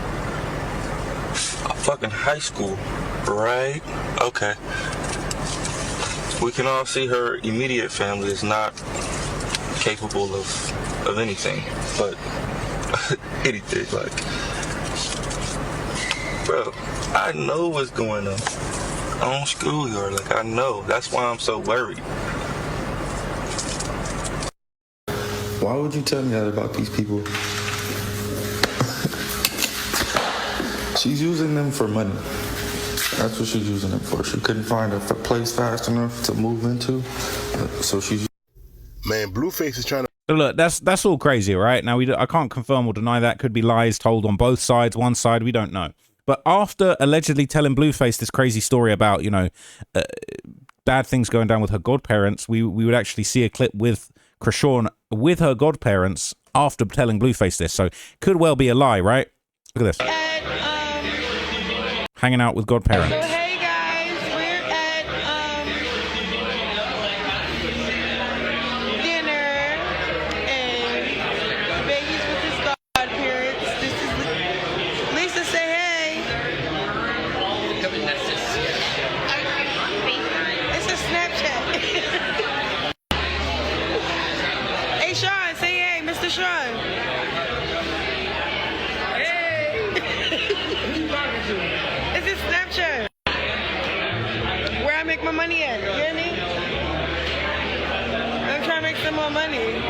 fucking high school. Right? Okay. We can all see her immediate family is not capable of anything. But anything, like, bro, I know what's going on. I don't schoolyard, like, I know. That's why I'm so worried. Why would you tell me that about these people? She's using them for money. That's what she's using them for. She couldn't find a place fast enough to move into, so she's... Man, Blueface is trying to... So look, that's all crazy, right? Now, I can't confirm or deny that. Could be lies told on both sides, one side, we don't know. But after allegedly telling Blueface this crazy story about, you know, bad things going down with her godparents, we would actually see a clip with Chrisean with her godparents after telling Blueface this. So could well be a lie, right? Look at this. Hanging out with godparents. So hey guys, we're at dinner and baby's with his godparents. This is Lisa. Say hey. It's a Snapchat. Hey Sean, say hey, Mr. Sean. This is Snapchat. Where I make my money at, you hear me? I'm trying to make some more money.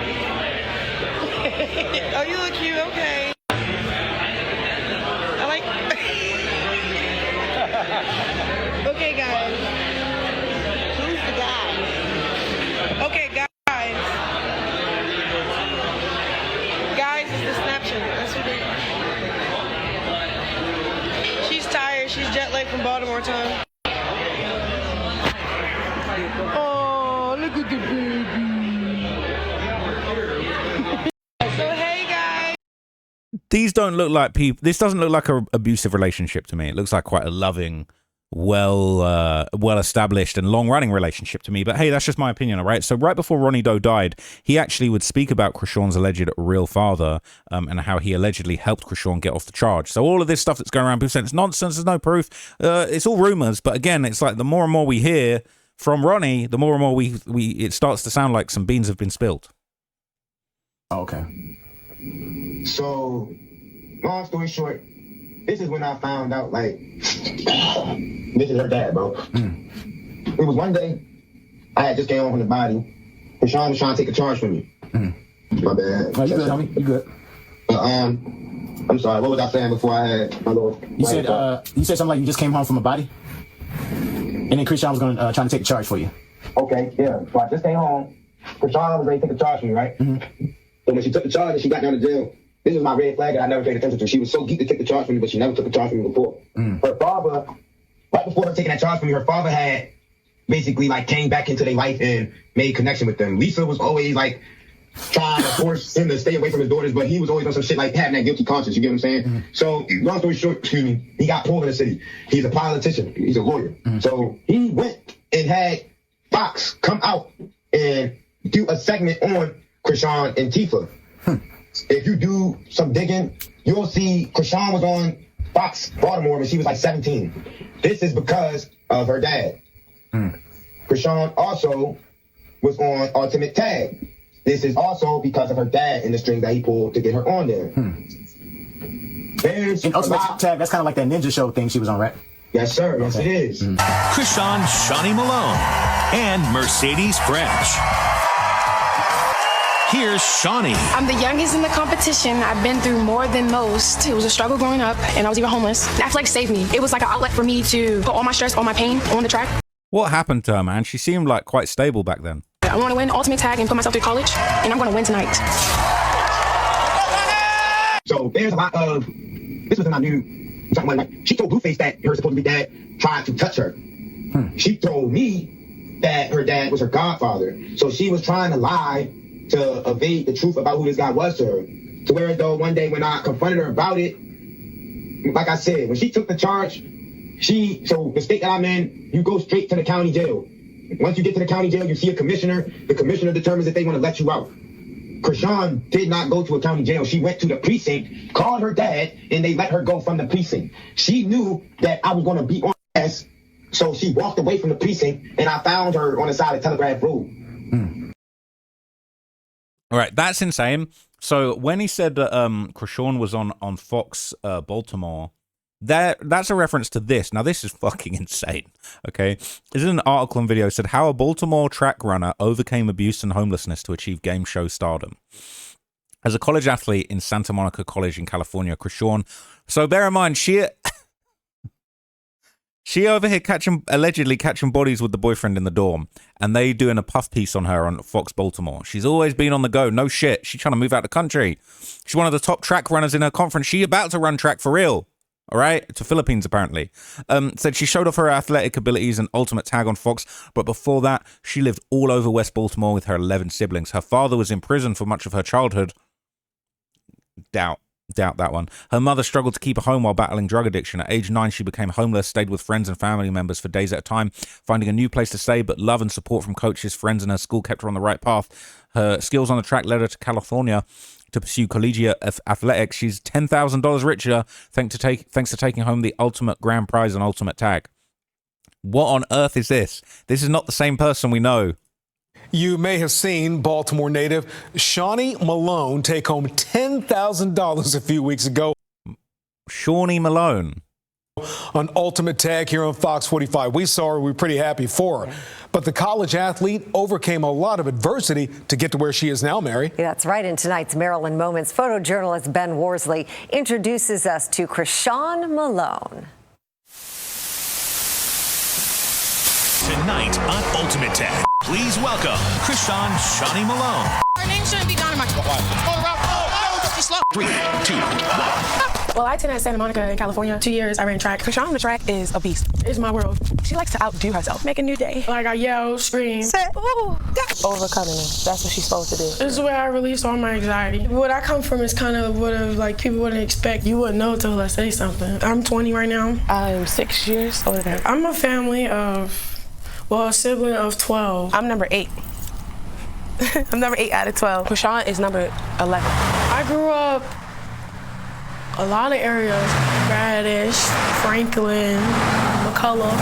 Oh, you look cute, okay. I like... Okay, guys. Who's the guy? Okay, guys. Guys, it's the Snapchat. That's what they... She's tired. She's jet lagged from Baltimore time. Oh, look at the baby. So hey guys. These don't look like people. This doesn't look like an abusive relationship to me. It looks like quite a loving, well-established and long-running relationship to me. But hey, that's just my opinion, all right? So right before Ronnie Doe died, he actually would speak about Chrisean's alleged real father and how he allegedly helped Chrisean get off the charge. So all of this stuff that's going around, people saying it's nonsense, there's no proof. It's all rumors. But again, it's like the more and more we hear from Ronnie, the more and more it starts to sound like some beans have been spilled. Okay. So, long story short, this is when I found out, like, this is her dad, bro. It was one day, I had just came home from the body. Chrisean was trying to take a charge from me. My bad. No, you good, homie. You good. I'm sorry, what was I saying before I had my little... You said something like you just came home from a body? And then Chrisean was going to try to take charge for you. Okay, yeah. So I just came home. Chrisean was ready to take a charge from me, right? So when she took the charge and she got down to jail, this was my red flag that I never paid attention to. She was so geeked to take the charge from me, but she never took a charge from me before. Her father, right before her taking that charge from me, her father had basically like came back into their life and made connection with them. Lisa was always like trying to force him to stay away from his daughters, but he was always on some shit like having that guilty conscience. You get what I'm saying? So long story short, he got pulled in the city. He's a politician. He's a lawyer. So he went and had Fox come out and do a segment on Chrisean and Tifa. If you do some digging, you'll see Chrisean was on Fox Baltimore when she was like 17. This is because of her dad. Chrisean also was on Ultimate Tag. This is also because of her dad and the string that he pulled to get her on there. There's and Ultimate Tag, that's kind of like that ninja show thing she was on, right? Yes, sir. Yes, it is. Chrisean Shawnee Malone and Mercedes French. Here's Shawnee. I'm the youngest in the competition. I've been through more than most. It was a struggle growing up, and I was even homeless. Athletics saved me. It was like an outlet for me to put all my stress, all my pain on the track. What happened to her, man? She seemed like quite stable back then. I want to win Ultimate Tag and put myself through college, and I'm going to win tonight. So there's a lot of, this was in my new, like, she told Blueface that her supposed to be dad tried to touch her. She told me that her dad was her godfather. So she was trying to lie to evade the truth about who this guy was to her. To where though one day when I confronted her about it, like I said, when she took the charge, so the state that I'm in, you go straight to the county jail. Once you get to the county jail, you see a commissioner. The commissioner determines if they want to let you out. Chrisean did not go to a county jail. She went to the precinct, called her dad, and they let her go from the precinct. She knew that I was going to be on her ass, so she walked away from the precinct, and I found her on the side of Telegraph Road. All right, that's insane. So when he said that Chrisean was on Fox Baltimore, that's a reference to this. Now, this is fucking insane, okay? This is an article and video said how a Baltimore track runner overcame abuse and homelessness to achieve game show stardom. As a college athlete in Santa Monica College in California, Chrisean, so bear in mind, she over here allegedly catching bodies with the boyfriend in the dorm, and they doing a puff piece on her on Fox Baltimore. She's always been on the go. No shit. She's trying to move out the country. She's one of the top track runners in her conference. She about to run track for real. All right, to Philippines apparently. Said she showed off her athletic abilities and Ultimate Tag on Fox, but before that, she lived all over West Baltimore with her 11 siblings. Her father was in prison for much of her childhood. Doubt that one. Her mother struggled to keep her home while battling drug addiction. At age 9, she became homeless, stayed with friends and family members for days at a time, finding a new place to stay, but love and support from coaches, friends, and her school kept her on the right path. Her skills on the track led her to California to pursue collegiate athletics. She's $10,000 richer thanks to taking home the ultimate grand prize and Ultimate Tag. What on earth is this? This is not the same person we know. You may have seen Baltimore native Shawnee Malone take home $10,000 a few weeks ago. Shawnee Malone. On Ultimate Tag here on Fox 45. We saw her. We were pretty happy for her. But the college athlete overcame a lot of adversity to get to where she is now, Mary. Yeah, that's right. In tonight's Maryland Moments, photojournalist Ben Worsley introduces us to Chrisean Malone. Tonight on Ultimate Tag, please welcome Chrisean Shawnee Malone. Her name shouldn't be Dynamite. Just slow. 3, 2, 1. Well, I attended at Santa Monica in California. 2 years I ran track. Chrisean on the track is a beast. It's my world. She likes to outdo herself. Make a new day. Like I yell, scream. Say, ooh. Overcoming it. That's what she's supposed to do. This is where I release all my anxiety. What I come from is kind of what like people wouldn't expect. You wouldn't know until I say something. I'm 20 right now. I'm 6 years older than her. I'm a family of, well, a sibling of 12. I'm number 8. I'm number 8 out of 12. Chrisean is number 11. I grew up a lot of areas, Radish, Franklin, McCullough.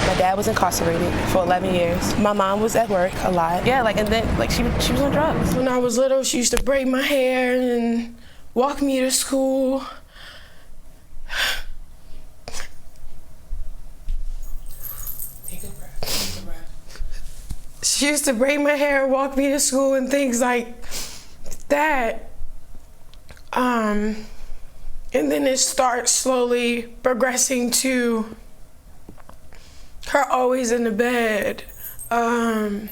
My dad was incarcerated for 11 years. My mom was at work a lot. Yeah, and then she was on drugs. When I was little, she used to braid my hair and walk me to school. She used to braid my hair, walk me to school, and things like that. And then it starts slowly progressing to her always in the bed. I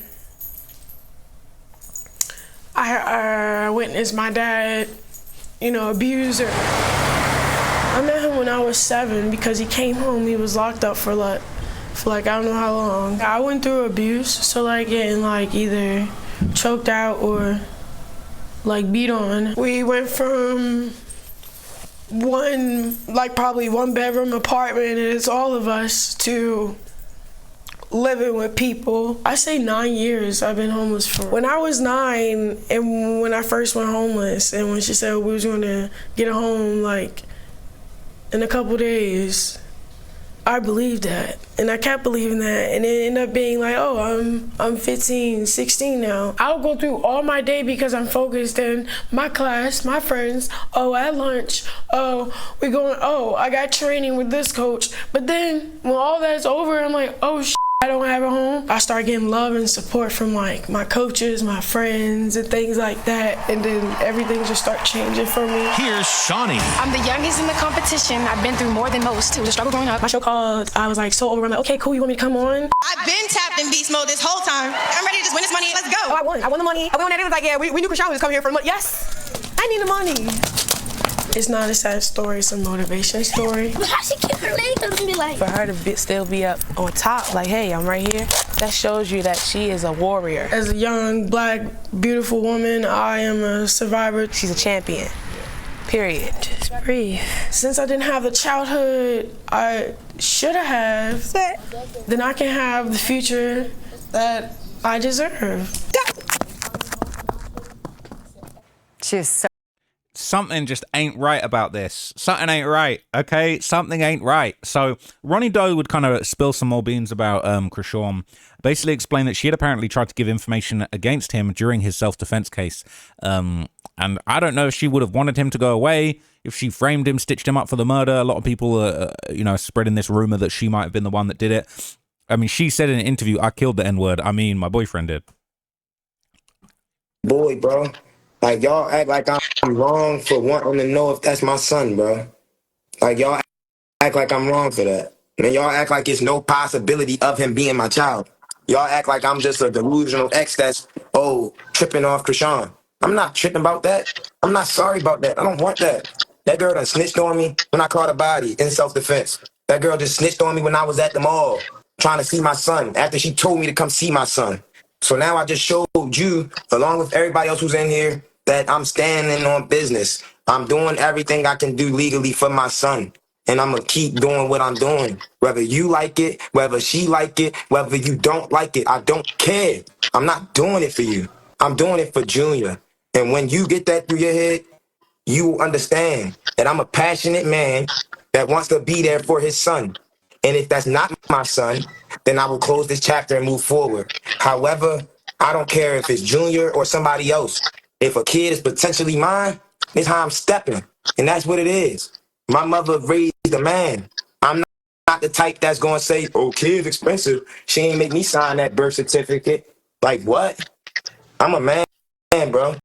witnessed my dad, abuse her. I met him when I was 7 because he came home. He was locked up for I don't know how long. I went through abuse, so getting either choked out or beat on. We went from probably one bedroom apartment, and it's all of us, to living with people. I say 9 years I've been homeless for. When I was 9 and when I first went homeless, and when she said we was gonna get a home in a couple days, I believed that, and I kept believing that, and it ended up being I'm 15, 16 now. I'll go through all my day because I'm focused in my class, my friends, at lunch, I got training with this coach. But then when all that's over, I'm like, oh, I don't have a home. I start getting love and support from like my coaches, my friends, and things like that. And then everything just start changing for me. Here's Shawnee. I'm the youngest in the competition. I've been through more than most. It was a struggle growing up. My show called. I was like so overwhelmed. Like, okay, cool. You want me to come on? I've been tapped in beast mode this whole time. I'm ready to just win this money. Let's go. Oh, I won. I won the money. I won. Everyone's like, yeah, we knew Chrisean was coming here for the money. Yes, I need the money. It's not a sad story, it's a motivation story. But how she keep her legs up and be like... For her to still be up on top, like, hey, I'm right here, that shows you that she is a warrior. As a young, black, beautiful woman, I am a survivor. She's a champion, period. Just breathe. Since I didn't have the childhood I should have, then I can have the future that I deserve. She's so something just ain't right about this. Something ain't right, okay? Something ain't right. So Ronnie Doe would kind of spill some more beans about Chrisean. Basically explain that she had apparently tried to give information against him during his self-defense case. And I don't know if she would have wanted him to go away, if she framed him, stitched him up for the murder. A lot of people are, spreading this rumor that she might have been the one that did it. I mean, she said in an interview, I killed the N-word. I mean, my boyfriend did. Boy, bro. Like, y'all act like I'm wrong for wanting to know if that's my son, bro. Like, y'all act like I'm wrong for that. And y'all act like it's no possibility of him being my child. Y'all act like I'm just a delusional ex that's, tripping off Chrisean. I'm not tripping about that. I'm not sorry about that. I don't want that. That girl done snitched on me when I caught a body in self-defense. That girl just snitched on me when I was at the mall trying to see my son after she told me to come see my son. So now I just showed you, along with everybody else who's in here, that I'm standing on business. I'm doing everything I can do legally for my son. And I'm going to keep doing what I'm doing. Whether you like it, whether she like it, whether you don't like it, I don't care. I'm not doing it for you. I'm doing it for Junior. And when you get that through your head, you will understand that I'm a passionate man that wants to be there for his son. And if that's not my son, then I will close this chapter and move forward. However, I don't care if it's Junior or somebody else. If a kid is potentially mine, it's how I'm stepping. And that's what it is. My mother raised a man. I'm not the type that's going to say, kid's expensive. She ain't make me sign that birth certificate. Like, what? I'm a man, bro.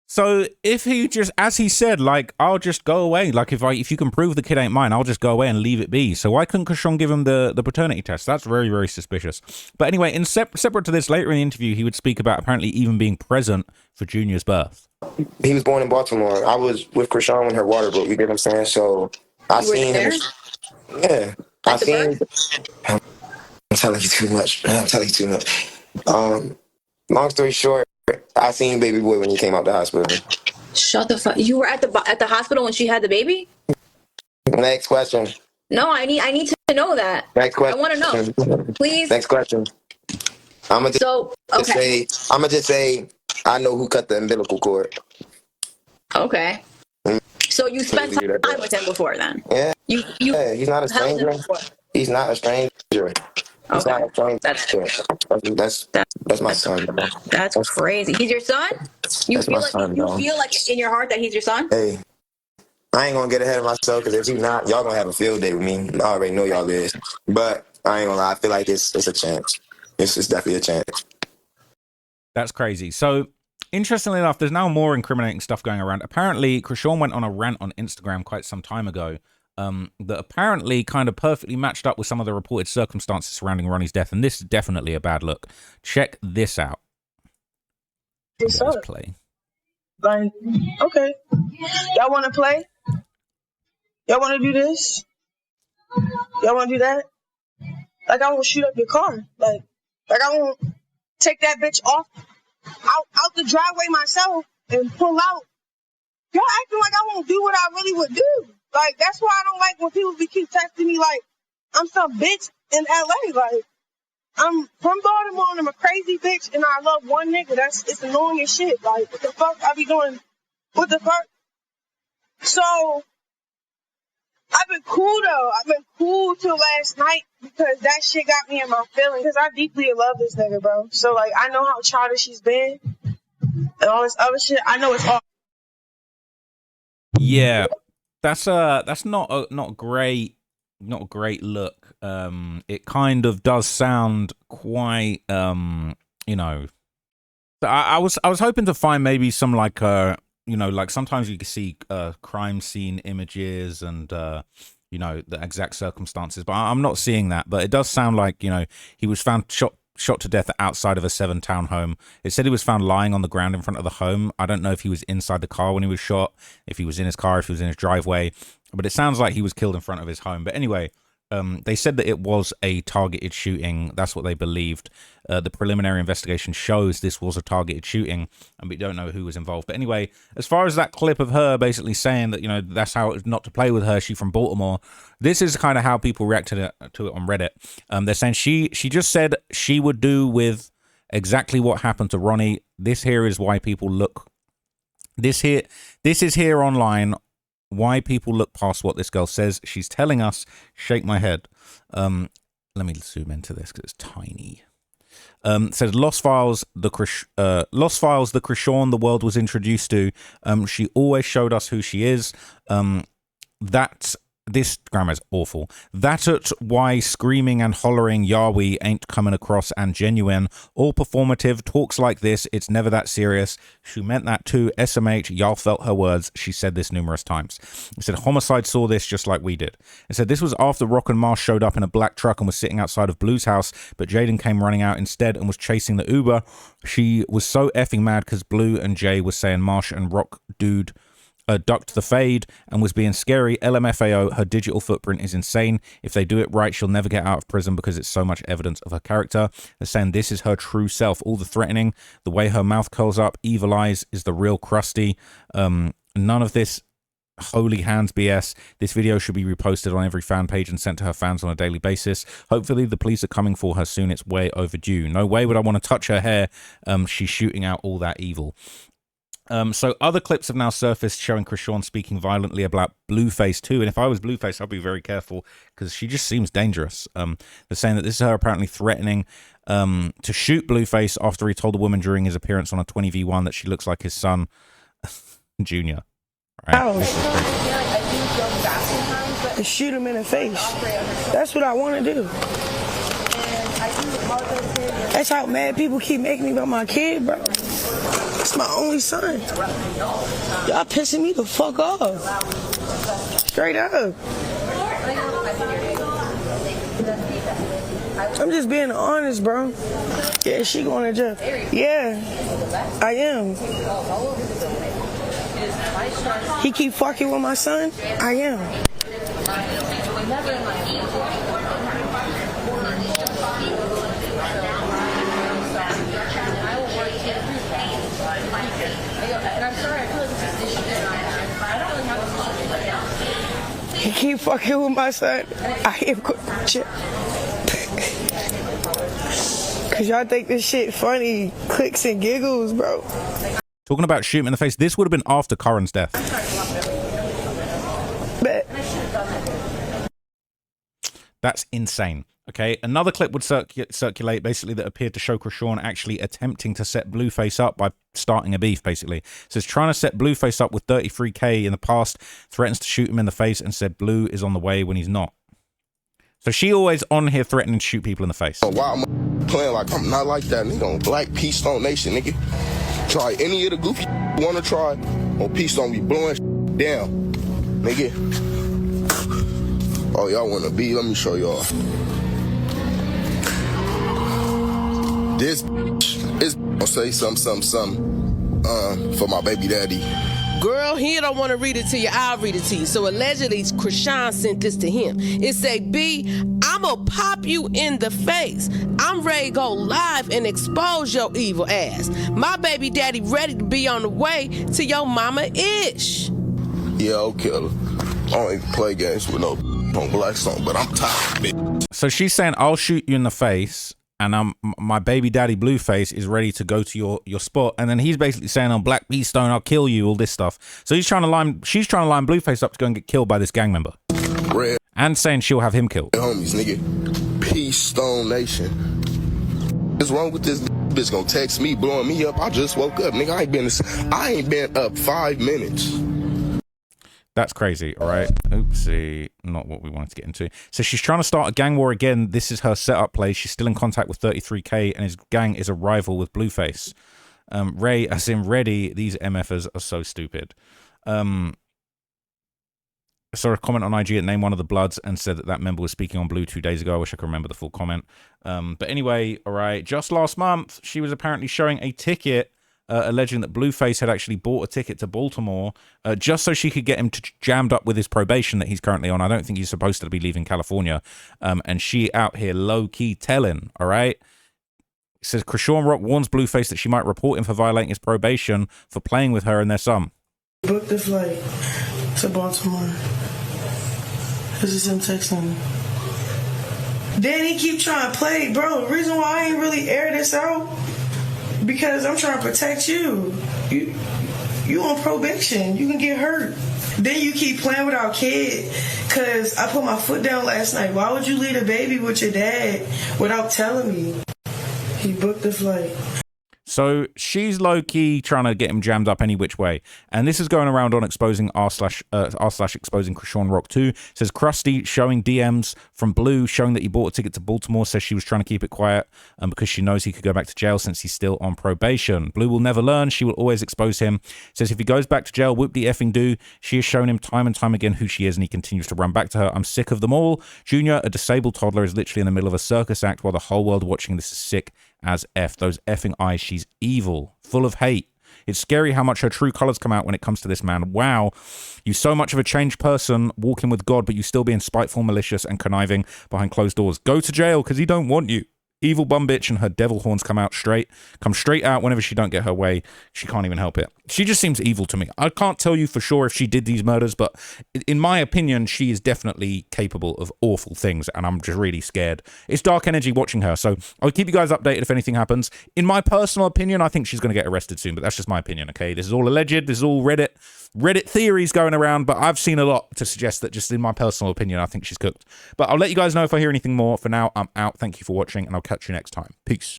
So if he just, as he said, like, I'll just go away. Like, if you can prove the kid ain't mine, I'll just go away and leave it be. So why couldn't Chrisean give him the paternity test? That's very, very suspicious. But anyway, separate to this, later in the interview, he would speak about apparently even being present for Junior's birth. He was born in Baltimore. I was with Chrisean when her water broke. You get what I'm saying? So I seen him. Yeah, I seen. I'm telling you too much. Long story short, I seen baby boy when he came out the hospital. Shut the fuck. You were at the hospital when she had the baby? Next question. No, I need to know that. Next question. I want to know. Please. Next question. I'm gonna just say I know who cut the umbilical cord. Okay. So you spent time with him before then? Yeah. Yeah, he's not a stranger. He's not a stranger. He's not a stranger. That's my son. That's crazy. He's your son? You feel like in your heart that he's your son? Hey, I ain't gonna get ahead of myself because if he's not, y'all gonna have a field day with me. I already know y'all is. But I ain't gonna lie, I feel like it's a chance. It's definitely a chance. That's crazy. So, interestingly enough, there's now more incriminating stuff going around. Apparently, Chrisean went on a rant on Instagram quite some time ago that apparently kind of perfectly matched up with some of the reported circumstances surrounding Ronnie's death, and this is definitely a bad look. Check this out. What's up? Play. Like, okay. Y'all want to play? Y'all want to do this? Y'all want to do that? Like, I won't shoot up your car. Like I won't take that bitch off out the driveway myself and pull out. Y'all acting like I won't do what I really would do. Like, that's why I don't like when people keep texting me like I'm some bitch in LA. Like, I'm from Baltimore and I'm a crazy bitch and I love one nigga. It's annoying as shit. Like, what the fuck I be doing? What the fuck? So, I've been cool though. I've been cool till last night because that shit got me in my feelings. Because I deeply love this nigga, bro. So, like, I know how childish he's been and all this other shit. I know it's all. Yeah, that's not a great look. it kind of does sound quite, you know. I was hoping to find maybe some like you know, like sometimes you can see crime scene images and you know, the exact circumstances, but I'm not seeing that. But it does sound like, you know, he was found shot to death outside of a 7-town home. It said he was found lying on the ground in front of the home. I don't know if he was inside the car when he was shot, if he was in his car, if he was in his driveway, but it sounds like he was killed in front of his home. But anyway, they said that it was a targeted shooting. That's what they believed. The preliminary investigation shows this was a targeted shooting, and we don't know who was involved. But anyway, as far as that clip of her basically saying that, you know, that's how it's not to play with her, she from Baltimore, this is kind of how people reacted to it on Reddit. They're saying she just said she would do with exactly what happened to Ronnie. This here is why people look. This is here online. Why people look past what this girl says. She's telling us, shake my head. Let me zoom into this because it's tiny. Says Lost Files, the Chrisean the world was introduced to. She always showed us who she is. This grammar is awful. That at why screaming and hollering Yahweh ain't coming across and genuine. All performative talks like this. It's never that serious. She meant that too. SMH, y'all felt her words. She said this numerous times. It said Homicide saw this just like we did. It said this was after Rock and Marsh showed up in a black truck and was sitting outside of Blue's house, but Jaden came running out instead and was chasing the Uber. She was so effing mad because Blue and Jay was saying Marsh and Rock dude ducked the fade and was being scary. LMFAO, her digital footprint is insane. If they do it right, she'll never get out of prison because it's so much evidence of her character. They're saying this is her true self. All the threatening, the way her mouth curls up, evil eyes is the real Krusty. None of this holy hands BS. This video should be reposted on every fan page and sent to her fans on a daily basis. Hopefully the police are coming for her soon. It's way overdue. No way would I want to touch her hair. She's shooting out all that evil. So other clips have now surfaced showing Chrisean speaking violently about Blueface too. And if I was Blueface, I'd be very careful because she just seems dangerous. They're saying that this is her apparently threatening to shoot Blueface after he told a woman during his appearance on a 20v1 that she looks like his son, Junior. Right? Shoot him in the face. That's what I want to do. That's how mad people keep making me about my kid, bro. It's my only son. Y'all pissing me the fuck off. Straight up. I'm just being honest, bro. Yeah, she going to jail. Yeah, I am. He keep fucking with my son? I am. He keep fucking with my son. I am cause y'all think this shit funny, clicks and giggles, bro. Talking about shooting in the face, this would have been after Corin's death. Bet. That's insane. Okay, another clip would circulate basically that appeared to show Chrisean actually attempting to set Blueface up by starting a beef, basically. It says trying to set Blueface up with 33K in the past, threatens to shoot him in the face and said Blue is on the way when he's not. So she always on here threatening to shoot people in the face. Oh, wow, I'm playing like I'm not like that, nigga. On Black Peace Stone Nation, nigga. Try any of the goofy you wanna try on Peace Stone, we blowing down, nigga. Oh, y'all wanna be? Let me show y'all. This is gonna say something for my baby daddy. Girl, he don't want to read it to you. I'll read it to you. So allegedly, Chrisean sent this to him. It say, B, I'ma pop you in the face. I'm ready to go live and expose your evil ass. My baby daddy ready to be on the way to your mama-ish. Yeah, I'll kill her. I don't even play games with no on Black Stone, but I'm tired of it. So she's saying, I'll shoot you in the face. And my baby daddy Blueface is ready to go to your spot, and then he's basically saying on Black Peace Stone, I'll kill you, all this stuff. So she's trying to line Blueface up to go and get killed by this gang member, Red. And saying she'll have him killed. Homies, nigga, Peace Stone Nation. What's wrong with this bitch? Gonna text me, blowing me up. I just woke up, nigga. I ain't been up 5 minutes. That's crazy, all right? Oopsie, not what we wanted to get into. So she's trying to start a gang war again. This is her setup play. She's still in contact with 33K, and his gang is a rival with Blueface. Ray, as in Reddy, these MFers are so stupid. I saw a comment on IG that named one of the Bloods and said that member was speaking on Blue 2 days ago. I wish I could remember the full comment. But anyway, all right, just last month, she was apparently showing a ticket alleging that Blueface had actually bought a ticket to Baltimore just so she could get him jammed up with his probation that he's currently on. I don't think he's supposed to be leaving California. And she out here low-key telling, all right? It says, Chrisean Rock warns Blueface that she might report him for violating his probation for playing with her and their son. Book the flight to Baltimore. This is him texting me. Then he keep trying to play. Bro, the reason why I ain't really air this out, because I'm trying to protect you. You on probation. You can get hurt. Then you keep playing with our kid, because I put my foot down last night. Why would you leave a baby with your dad without telling me? He booked the flight. So she's low-key trying to get him jammed up any which way. And this is going around on exposing r/exposing Chrisean Rock 2. It says Krusty showing DMs from Blue showing that he bought a ticket to Baltimore. Says she was trying to keep it quiet because she knows he could go back to jail since he's still on probation. Blue will never learn. She will always expose him. Says if he goes back to jail, whoop the effing do. She has shown him time and time again who she is, and he continues to run back to her. I'm sick of them all. Junior, a disabled toddler, is literally in the middle of a circus act while the whole world watching this is sick as F. Those effing eyes, she's evil, full of hate. It's scary how much her true colors come out when it comes to this man. Wow, you so much of a changed person walking with God, but you still being spiteful, malicious, and conniving behind closed doors. Go to jail because he don't want you. Evil bum bitch, and her devil horns come straight out whenever she don't get her way. She can't even help it. She just seems evil to me. I can't tell you for sure if she did these murders, but in my opinion, she is definitely capable of awful things, and I'm just really scared. It's dark energy watching her, so I'll keep you guys updated if anything happens. In my personal opinion, I think she's going to get arrested soon, but that's just my opinion, okay? This is all alleged. This is all Reddit theories going around, but I've seen a lot to suggest that just in my personal opinion, I think she's cooked. But I'll let you guys know if I hear anything more. For now, I'm out. Thank you for watching, and I'll catch you next time. Peace.